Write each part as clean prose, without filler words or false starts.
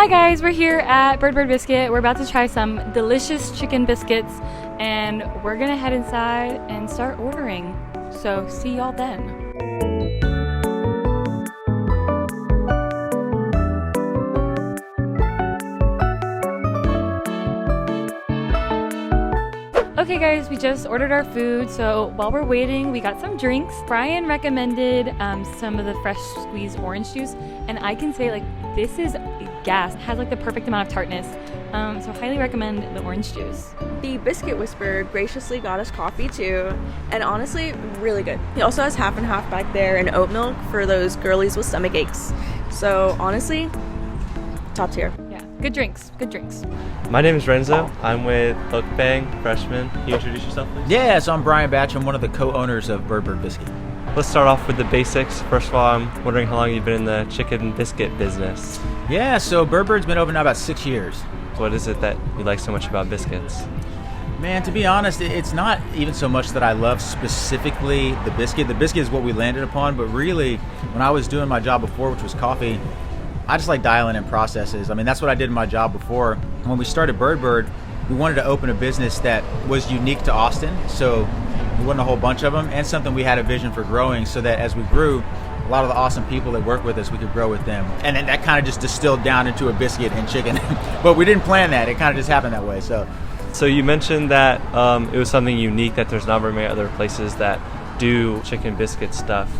Hi guys, we're here at Bird Biscuit. We're about to try some delicious chicken biscuits and we're gonna head inside and start ordering. So see y'all then. Okay guys, we just ordered our food, so while we're waiting, we got some drinks. Brian recommended some of the fresh squeezed orange juice, and I can say this is gas. It has the perfect amount of tartness, so highly recommend the orange juice. The Biscuit Whisperer graciously got us coffee too, and honestly, really good. He also has half and half back there and oat milk for those girlies with stomach aches. So honestly, top tier. Yeah, good drinks, good drinks. My name is Renzo. I'm with Hookbang, freshman. Can you introduce yourself, please? Yeah, so I'm Brian Batch. I'm one of the co-owners of Bird Biscuit. Let's start off with the basics. First of all, I'm wondering how long you've been in the chicken biscuit business. Yeah, so Bird's been open now about 6 years. What is it that you like so much about biscuits? Man, to be honest, it's not even so much that I love specifically the biscuit. The biscuit is what we landed upon, but really, when I was doing my job before, which was coffee, I just like dialing in processes. I mean, that's what I did in my job before. When we started Bird, we wanted to open a business that was unique to Austin, so there wasn't a whole bunch of them, and something we had a vision for growing so that as we grew, a lot of the awesome people that work with us, we could grow with them. And then that kind of just distilled down into a biscuit and chicken. But we didn't plan that. It kind of just happened that way. So you mentioned that it was something unique, that there's not very many other places that do chicken biscuit stuff.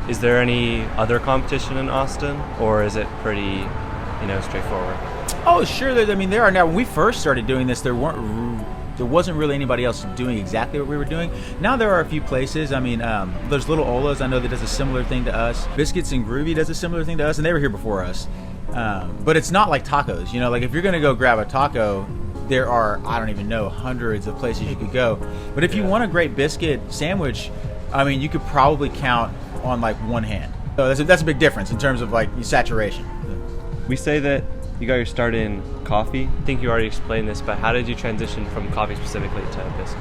Is there any other competition in Austin, or is it pretty, straightforward? Oh, sure. There are now. When we first started doing this, there wasn't really anybody else doing exactly what we were doing. Now there are a few places. There's Little Ola's, I know, that does a similar thing to us. Biscuits and Groovy does a similar thing to us, and they were here before us. But it's not like tacos. If you're going to go grab a taco, there are, I don't even know, hundreds of places you could go. But if you want a great biscuit sandwich, you could probably count on one hand. So that's a big difference in terms of saturation. We say that you got your start in coffee. I think you already explained this, but how did you transition from coffee specifically to biscuits?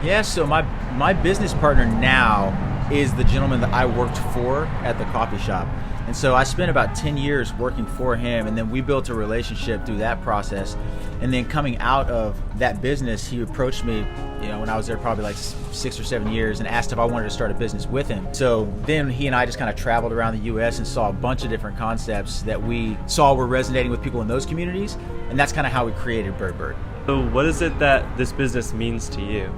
Yeah, so my business partner now is the gentleman that I worked for at the coffee shop. And so I spent about 10 years working for him, and then we built a relationship through that process. And then coming out of that business, he approached me, when I was there probably 6 or 7 years, and asked if I wanted to start a business with him. So then he and I just kind of traveled around the U.S. and saw a bunch of different concepts that we saw were resonating with people in those communities, and that's kind of how we created Bird. So what is it that this business means to you?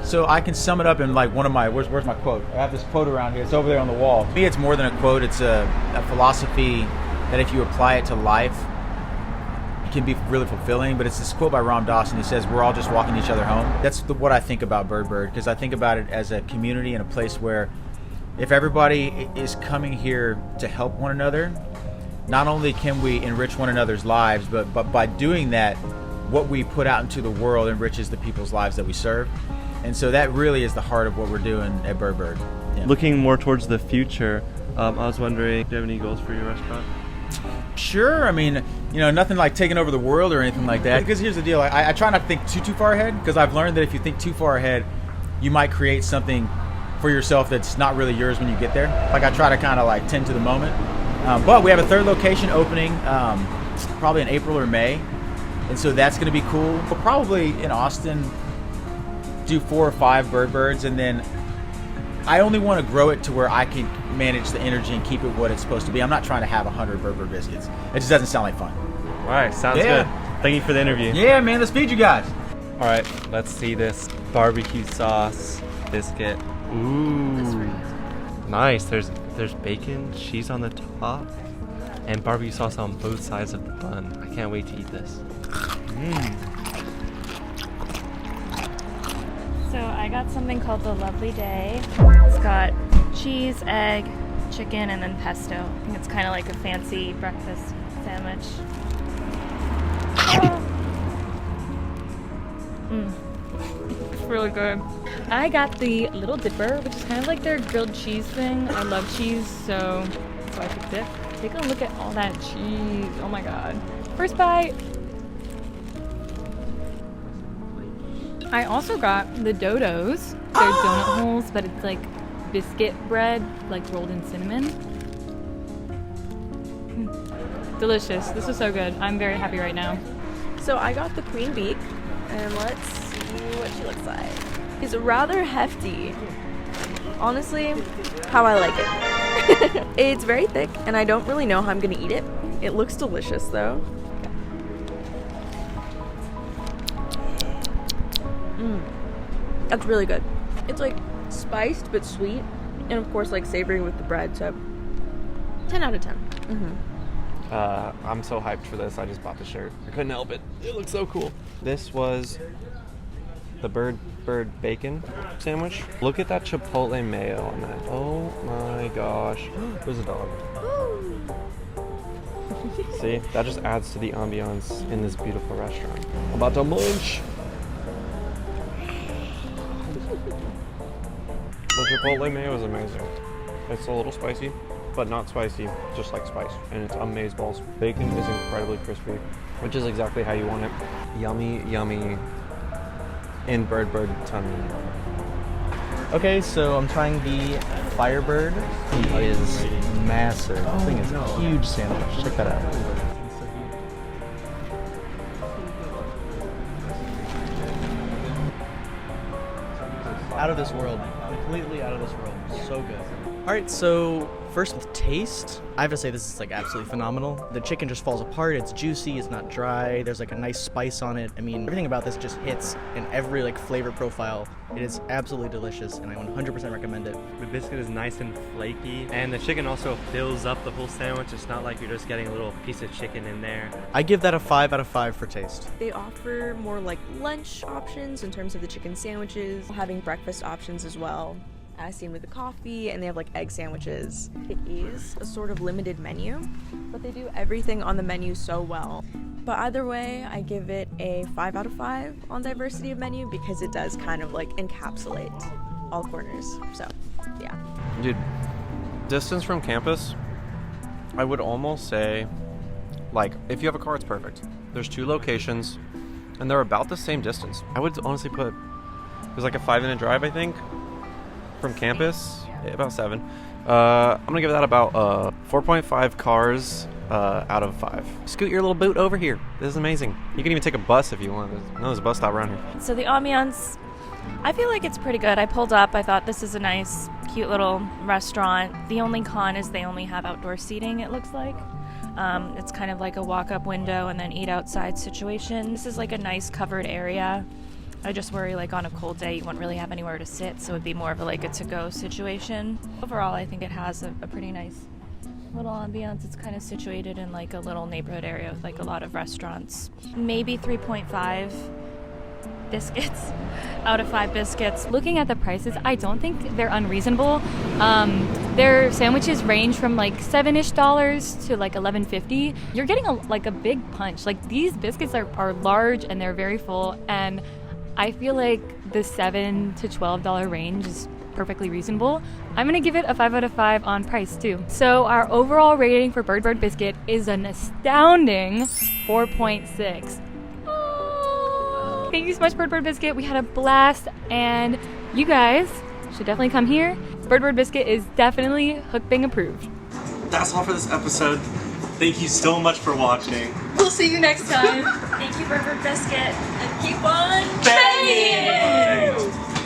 So I can sum it up in one of my, where's my quote? I have this quote around here. It's over there on the wall. To me, it's more than a quote. It's a philosophy that if you apply it to life, it can be really fulfilling. But it's this quote by Ram Dass, and he says, "We're all just walking each other home." That's what I think about Bird, because I think about it as a community and a place where if everybody is coming here to help one another, not only can we enrich one another's lives, but by doing that, what we put out into the world enriches the people's lives that we serve. And so that really is the heart of what we're doing at Bird. Yeah. Looking more towards the future, I was wondering, do you have any goals for your restaurant? Sure. Nothing like taking over the world or anything like that. Because here's the deal. I try not to think too far ahead, because I've learned that if you think too far ahead, you might create something for yourself that's not really yours when you get there. I try to kind of tend to the moment. But we have a third location opening probably in April or May. And so that's going to be cool. We'll probably in Austin do 4 or 5 Birds, and then I only want to grow it to where I can manage the energy and keep it what it's supposed to be. I'm not trying to have 100 Bird biscuits. It just doesn't sound like fun. All right, sounds good. Thank you for the interview. Yeah, man, let's feed you guys. All right, let's see this barbecue sauce biscuit. Ooh, nice. There's bacon, cheese on the top, and barbecue sauce on both sides of the bun. I can't wait to eat this. So I got something called the Lovely Day. It's got cheese, egg, chicken, and then pesto. I think it's kind of like a fancy breakfast sandwich. It's really good. I got the Little Dipper, which is kind of like their grilled cheese thing. I love cheese, so I picked it. Take a look at all that cheese. Oh my god. First bite. I also got the Dodos. They're donut holes, but it's like biscuit bread, rolled in cinnamon. delicious. This is so good. I'm very happy right now. So I got the queen beak, and let's see what she looks like. It's rather hefty. Honestly, how I like it. It's very thick, and I don't really know how I'm gonna eat it. It looks delicious though. That's really good. It's like spiced but sweet, and of course like savory with the bread, so 10 out of 10. I'm so hyped for this. I just bought the shirt. I couldn't help it. It looks so cool. This was the bird bacon sandwich. Look at that chipotle mayo on that. Oh my gosh. There's a dog. See, that just adds to the ambiance in this beautiful restaurant. I'm about to munch. The chipotle mayo is amazing. It's a little spicy, but not spicy, just like spice. And it's amazeballs. Bacon is incredibly crispy, which is exactly how you want it. Yummy, yummy in bird tummy. Okay, so I'm trying the Firebird. He is massive. This thing is a huge sandwich. Check that out. Out of this world. Completely out of this world. So good. Alright, so first with taste, I have to say this is like absolutely phenomenal. The chicken just falls apart, it's juicy, it's not dry, there's like a nice spice on it. I mean, everything about this just hits in every like flavor profile. It is absolutely delicious, and I 100% recommend it. The biscuit is nice and flaky, and the chicken also fills up the whole sandwich. It's not like you're just getting a little piece of chicken in there. I give that a 5 out of 5 for taste. They offer more like lunch options in terms of the chicken sandwiches, having breakfast options as well, as seen with the coffee, and they have like egg sandwiches. It is a sort of limited menu, but they do everything on the menu so well. But either way, I give it a 5 out of 5 on diversity of menu because it does kind of like encapsulate all corners. So, yeah. Dude, distance from campus, I would almost say, like, if you have a car, it's perfect. There's 2 locations, and they're about the same distance. I would honestly put, there's like a 5-minute drive, I think, from campus, about 7. I'm gonna give that about 4.5 cars out of 5. Scoot your little boot over here. This is amazing. You can even take a bus if you want. There's a bus stop around here. So the ambiance, I feel like it's pretty good. I pulled up. I thought this is a nice, cute little restaurant. The only con is they only have outdoor seating, it looks like. It's kind of like a walk-up window and then eat outside situation. This is like a nice covered area. I just worry like on a cold day you won't really have anywhere to sit, so it'd be more of a, like a to-go situation. Overall, I think it has a pretty nice little ambiance. It's kind of situated in like a little neighborhood area with like a lot of restaurants. Maybe 3.5 biscuits out of 5 biscuits. Looking at the prices, I don't think they're unreasonable. Their sandwiches range from like $7-ish to like $11.50. You're getting a big punch. Like these biscuits are large and they're very full, and I feel like the $7 to $12 range is perfectly reasonable. I'm gonna give it a 5 out of 5 on price too. So our overall rating for Bird Biscuit is an astounding 4.6. Oh. Thank you so much, Bird Biscuit. We had a blast, and you guys should definitely come here. Bird Biscuit is definitely Hookbang approved. That's all for this episode. Thank you so much for watching. We'll see you next time. Thank you, Bird Biscuit, and keep on banging!